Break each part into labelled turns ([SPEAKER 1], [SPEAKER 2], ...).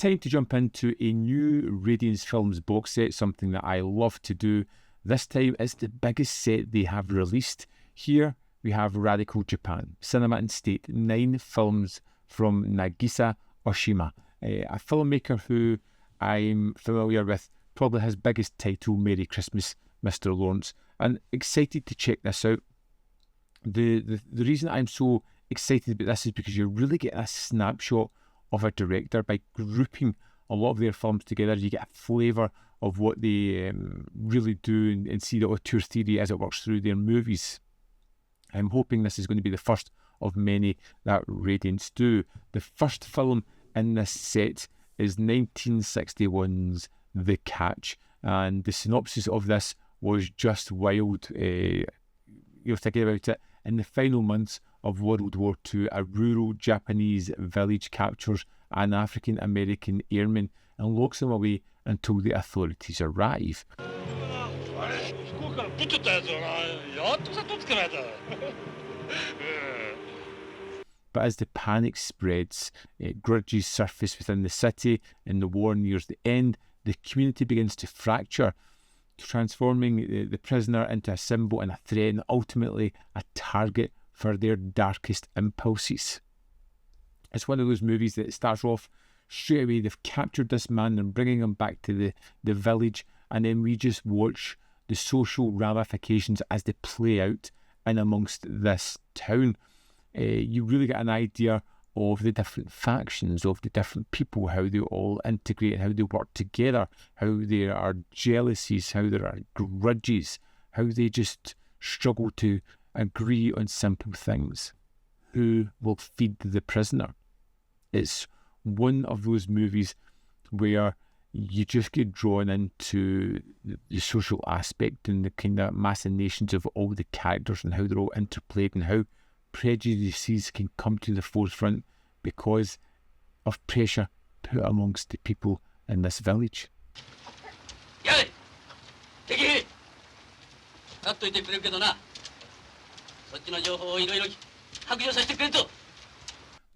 [SPEAKER 1] Time to jump into a new Radiance Films box set, something that I love to do. This time it's the biggest set they have released. Here we have Radical Japan, Cinema and State, 9 films from Nagisa Ōshima, a filmmaker who I'm familiar with, probably his biggest title, Merry Christmas, Mr. Lawrence, and excited to check this out. The reason I'm so excited about this is because you really get a snapshot of a director. By grouping a lot of their films together, you get a flavour of what they really do and see the auteur theory as it works through their movies. I'm hoping this is going to be the first of many that Radiance do. The first film in this set is 1961's The Catch, and the synopsis of this was just wild. You're thinking about it. In the final months of World War II, a rural Japanese village captures an African-American airman and locks him away until the authorities arrive. But as the panic spreads, grudges surface within the city, and the war nears the end, the community begins to fracture, transforming the prisoner into a symbol and a threat, and ultimately a target for their darkest impulses. It's one of those movies that starts off straight away. They've captured this man and bringing him back to the village, and then we just watch the social ramifications as they play out in amongst this town. You really get an idea of the different factions, of the different people, how they all integrate, how they work together, how there are jealousies, how there are grudges, how they just struggle to agree on simple things. Who will feed the prisoner? It's one of those movies where you just get drawn into the social aspect and the kind of machinations of all the characters and how they're all interplayed and how prejudices can come to the forefront because of pressure put amongst the people in this village.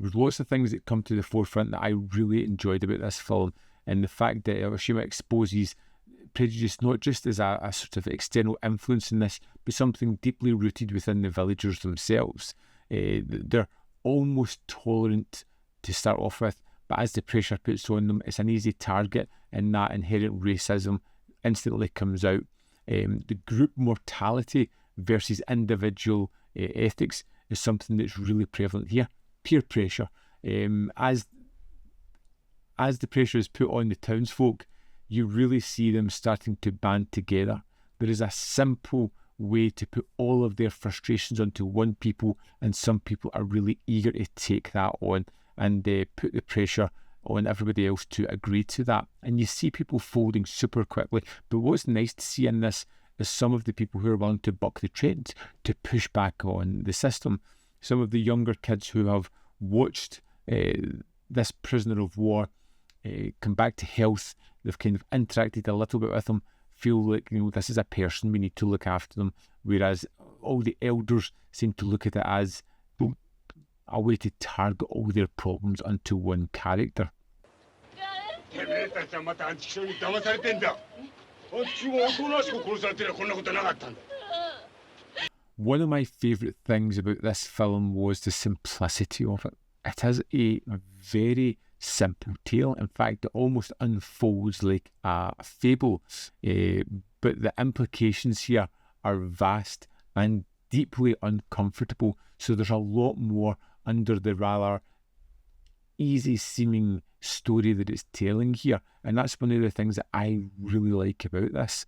[SPEAKER 1] There's lots of things that come to the forefront that I really enjoyed about this film, and the fact that Ōshima exposes prejudice not just as a sort of external influence in this, but something deeply rooted within the villagers themselves. They're almost tolerant to start off with, but as the pressure puts on them, it's an easy target, and that inherent racism instantly comes out. The group mortality versus individual ethics is something that's really prevalent here. Peer pressure. As the pressure is put on the townsfolk, you really see them starting to band together. There is a simple way to put all of their frustrations onto one people, and some people are really eager to take that on and put the pressure on everybody else to agree to that. And you see people folding super quickly. But what's nice to see in this is some of the people who are willing to buck the trends, to push back on the system. Some of the younger kids who have watched this prisoner of war come back to health, they've kind of interacted a little bit with them, feel like, this is a person, we need to look after them, whereas all the elders seem to look at it as a way to target all their problems onto one character. One of my favourite things about this film was the simplicity of it. It has a very simple tale. In fact, it almost unfolds like a fable, but the implications here are vast and deeply uncomfortable. So there's a lot more under the rather easy-seeming story that it's telling here, and that's one of the things that I really like about this.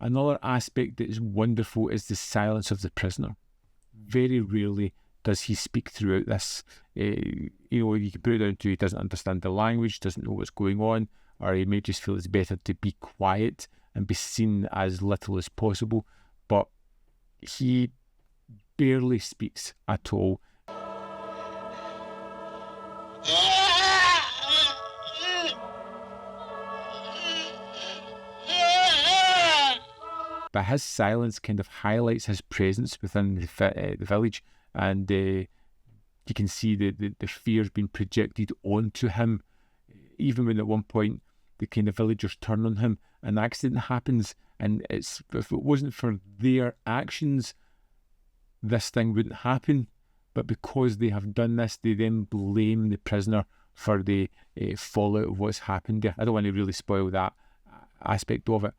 [SPEAKER 1] Another aspect that is wonderful is the silence of the prisoner. Very rarely does he speak throughout this. You can put it down to he doesn't understand the language, doesn't know what's going on, or he may just feel it's better to be quiet and be seen as little as possible. But he barely speaks at all. But his silence kind of highlights his presence within the village, and you can see the fears being projected onto him, even when at one point the kind of villagers turn on him, an accident happens, and if it wasn't for their actions, this thing wouldn't happen. But because they have done this, they then blame the prisoner for the fallout of what's happened there. I don't want to really spoil that aspect of it,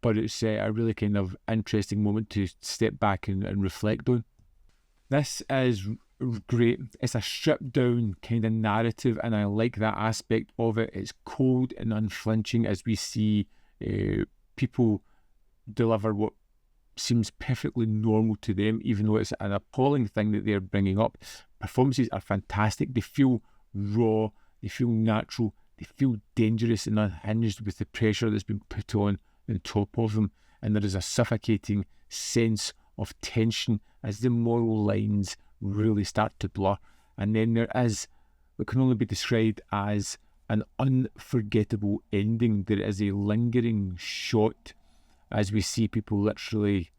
[SPEAKER 1] but it's a really kind of interesting moment to step back and reflect on. This is great. It's a stripped down kind of narrative, and I like that aspect of it. It's cold and unflinching as we see people deliver what seems perfectly normal to them, even though it's an appalling thing that they're bringing up. Performances are fantastic. They feel raw, they feel natural, they feel dangerous and unhinged with the pressure that's been put on top of them, and there is a suffocating sense of tension as the moral lines really start to blur. And then there is what can only be described as an unforgettable ending. There is a lingering shot as we see people literally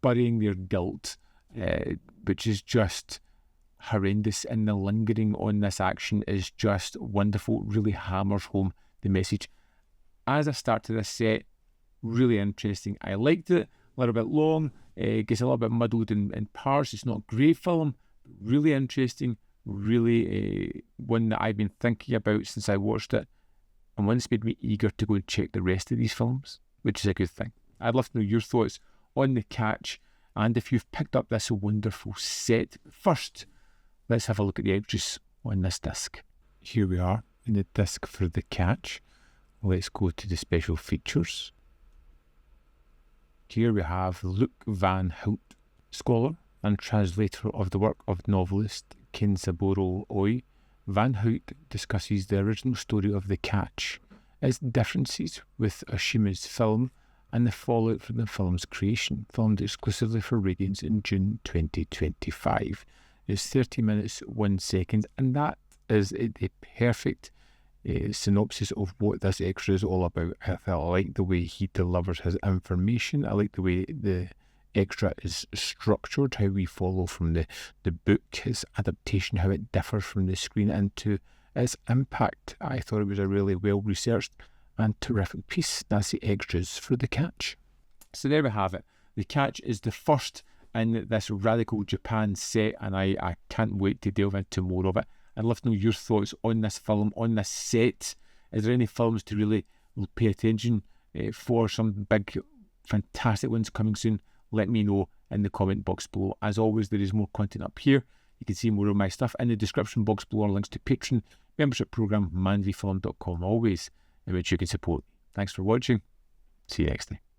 [SPEAKER 1] burying their guilt, which is just horrendous, and the lingering on this action is just wonderful. It really hammers home the message. As I start to this set, really interesting. I liked it. A little bit long, gets a little bit muddled in parts. It's not a great film, but really interesting, really one that I've been thinking about since I watched it, and one that's made me eager to go and check the rest of these films, which is a good thing. I'd love to know your thoughts on The Catch, and if you've picked up this wonderful set. First, let's have a look at the entries on this disc. Here we are in the disc for The Catch. Let's go to the special features. Here we have Luc van Hout, scholar and translator of the work of novelist Kenzaburō Ōe. Van Hout discusses the original story of The Catch, its differences with Ōshima's film, and the fallout from the film's creation, filmed exclusively for Radiance in June 2025. It's 30 minutes, 1 second, and that is a perfect synopsis of what this extra is all about. I like the way he delivers his information. I like the way the extra is structured, how we follow from the book, its adaptation, how it differs from the screen, and to its impact. I thought it was a really well researched and terrific piece. That's the extras for The Catch. So there we have it. The Catch is the first in this radical Japan set, and I can't wait to delve into more of it. I'd love to know your thoughts on this film, on this set. Is there any films to really pay attention for? Some big, fantastic ones coming soon? Let me know in the comment box below. As always, there is more content up here. You can see more of my stuff in the description box below, links to Patreon, membership program, manvyfilm.com always, in which you can support. Thanks for watching. See you next time.